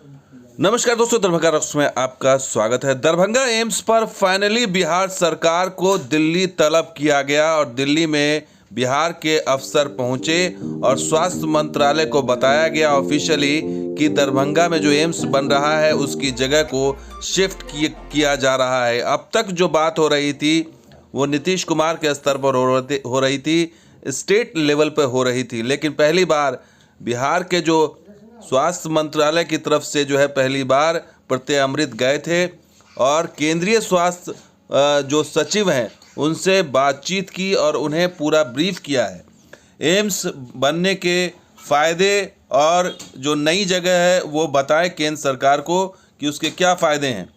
नमस्कार दोस्तों, दरभंगा रॉक्स में आपका स्वागत है। दरभंगा एम्स पर फाइनली बिहार सरकार को दिल्ली तलब किया गया और दिल्ली में बिहार के अफसर पहुंचे और स्वास्थ्य मंत्रालय को बताया गया ऑफिशियली कि दरभंगा में जो एम्स बन रहा है उसकी जगह को शिफ्ट किया जा रहा है। अब तक जो बात हो रही थी वो नीतीश कुमार के स्तर पर हो रही थी, स्टेट लेवल पर हो रही थी, लेकिन पहली बार बिहार के जो स्वास्थ्य मंत्रालय की तरफ से जो है पहली बार प्रत्यय अमृत गए थे और केंद्रीय स्वास्थ्य जो सचिव हैं उनसे बातचीत की और उन्हें पूरा ब्रीफ किया है एम्स बनने के फ़ायदे और जो नई जगह है वो बताएं केंद्र सरकार को कि उसके क्या फ़ायदे हैं।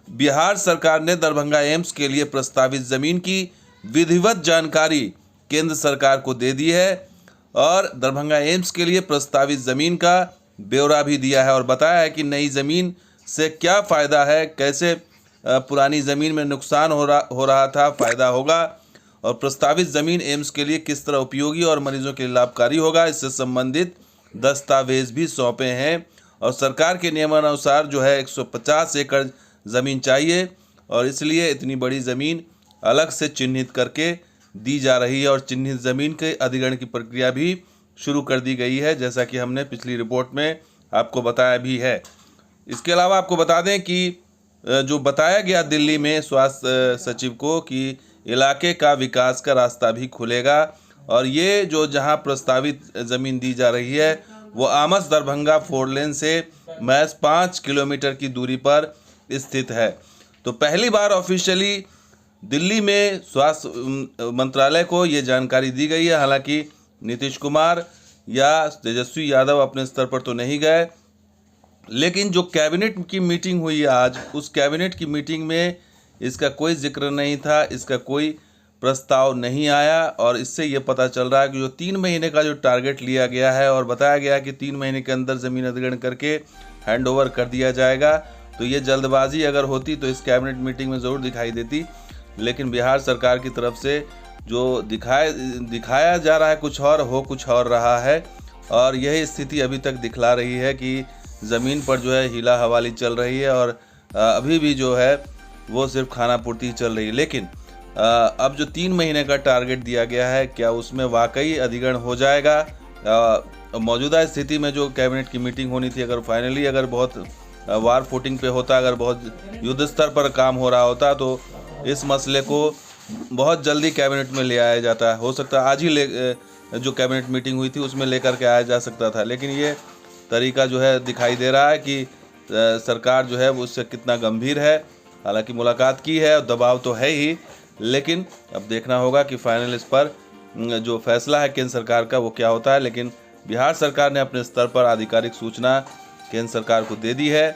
बिहार सरकार ने दरभंगा एम्स के लिए प्रस्तावित ज़मीन की विधिवत जानकारी केंद्र सरकार को दे दी है और दरभंगा एम्स के लिए प्रस्तावित ज़मीन का ब्यौरा भी दिया है और बताया है कि नई ज़मीन से क्या फ़ायदा है, कैसे पुरानी ज़मीन में नुकसान हो रहा था, फ़ायदा होगा और प्रस्तावित ज़मीन एम्स के लिए किस तरह उपयोगी और मरीजों के लिए लाभकारी होगा। इससे संबंधित दस्तावेज भी सौंपे हैं और सरकार के नियमानुसार जो है 150 एकड़ ज़मीन चाहिए और इसलिए इतनी बड़ी ज़मीन अलग से चिन्हित करके दी जा रही है और चिन्हित ज़मीन के अधिग्रहण की प्रक्रिया भी शुरू कर दी गई है, जैसा कि हमने पिछली रिपोर्ट में आपको बताया भी है। इसके अलावा आपको बता दें कि जो बताया गया दिल्ली में स्वास्थ्य सचिव को कि इलाके का विकास का रास्ता भी खुलेगा और ये जो जहां प्रस्तावित ज़मीन दी जा रही है वो आमस दरभंगा 4 लेन से महज 5 किलोमीटर की दूरी पर स्थित है। तो पहली बार ऑफिशियली दिल्ली में स्वास्थ्य मंत्रालय को ये जानकारी दी गई है। हालांकि नीतीश कुमार या तेजस्वी यादव अपने स्तर पर तो नहीं गए, लेकिन जो कैबिनेट की मीटिंग हुई आज, उस कैबिनेट की मीटिंग में इसका कोई जिक्र नहीं था, इसका कोई प्रस्ताव नहीं आया और इससे ये पता चल रहा है कि जो 3 महीने का जो टारगेट लिया गया है और बताया गया कि 3 महीने के अंदर ज़मीन अधिग्रहण करके हैंडओवर कर दिया जाएगा, तो ये जल्दबाजी अगर होती तो इस कैबिनेट मीटिंग में ज़रूर दिखाई देती। लेकिन बिहार सरकार की तरफ से जो दिखाया जा रहा है कुछ और हो कुछ और रहा है और यही स्थिति अभी तक दिखला रही है कि ज़मीन पर जो है हीला हवाली चल रही है और अभी भी जो है वो सिर्फ खाना पूर्ति चल रही है। लेकिन अब जो 3 महीने का टारगेट दिया गया है, क्या उसमें वाकई अधिग्रहण हो जाएगा? मौजूदा स्थिति में जो कैबिनेट की मीटिंग होनी थी, अगर फाइनली अगर बहुत वार फुटिंग पे होता, अगर बहुत युद्ध स्तर पर काम हो रहा होता तो इस मसले को बहुत जल्दी कैबिनेट में ले आया जाता है। हो सकता है आज ही जो कैबिनेट मीटिंग हुई थी उसमें लेकर के आया जा सकता था, लेकिन ये तरीका जो है दिखाई दे रहा है कि सरकार जो है वो उससे कितना गंभीर है। हालांकि मुलाकात की है और दबाव तो है ही, लेकिन अब देखना होगा कि फाइनल इस पर जो फैसला है केंद्र सरकार का वो क्या होता है। लेकिन बिहार सरकार ने अपने स्तर पर आधिकारिक सूचना केंद्र सरकार को दे दी है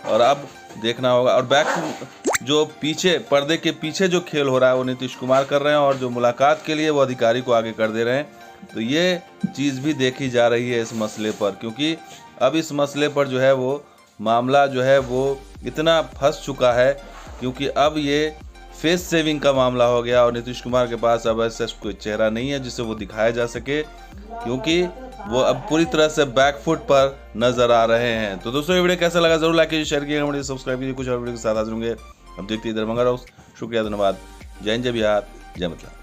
और अब देखना होगा। और जो पीछे पर्दे के पीछे जो खेल हो रहा है वो नीतीश कुमार कर रहे हैं और जो मुलाकात के लिए वो अधिकारी को आगे कर दे रहे हैं, तो ये चीज़ भी देखी जा रही है इस मसले पर, क्योंकि अब इस मसले पर जो है वो मामला जो है वो इतना फंस चुका है क्योंकि अब ये फेस सेविंग का मामला हो गया और नीतीश कुमार के पास अब ऐसा कोई चेहरा नहीं है जिससे वो दिखाया जा सके, क्योंकि वो अब पूरी तरह से बैकफुट पर नजर आ रहे हैं। तो दोस्तों, ये वीडियो कैसा लगा जरूर लाइक कीजिए, शेयर कीजिए, सब्सक्राइब कीजिए। कुछ और वीडियो के साथ हाजिर होंगे। अब देखते हैं दरभंगा रॉक्स। शुक्रिया, धन्यवाद। जय हिंद, जय बिहार, जय मतलब।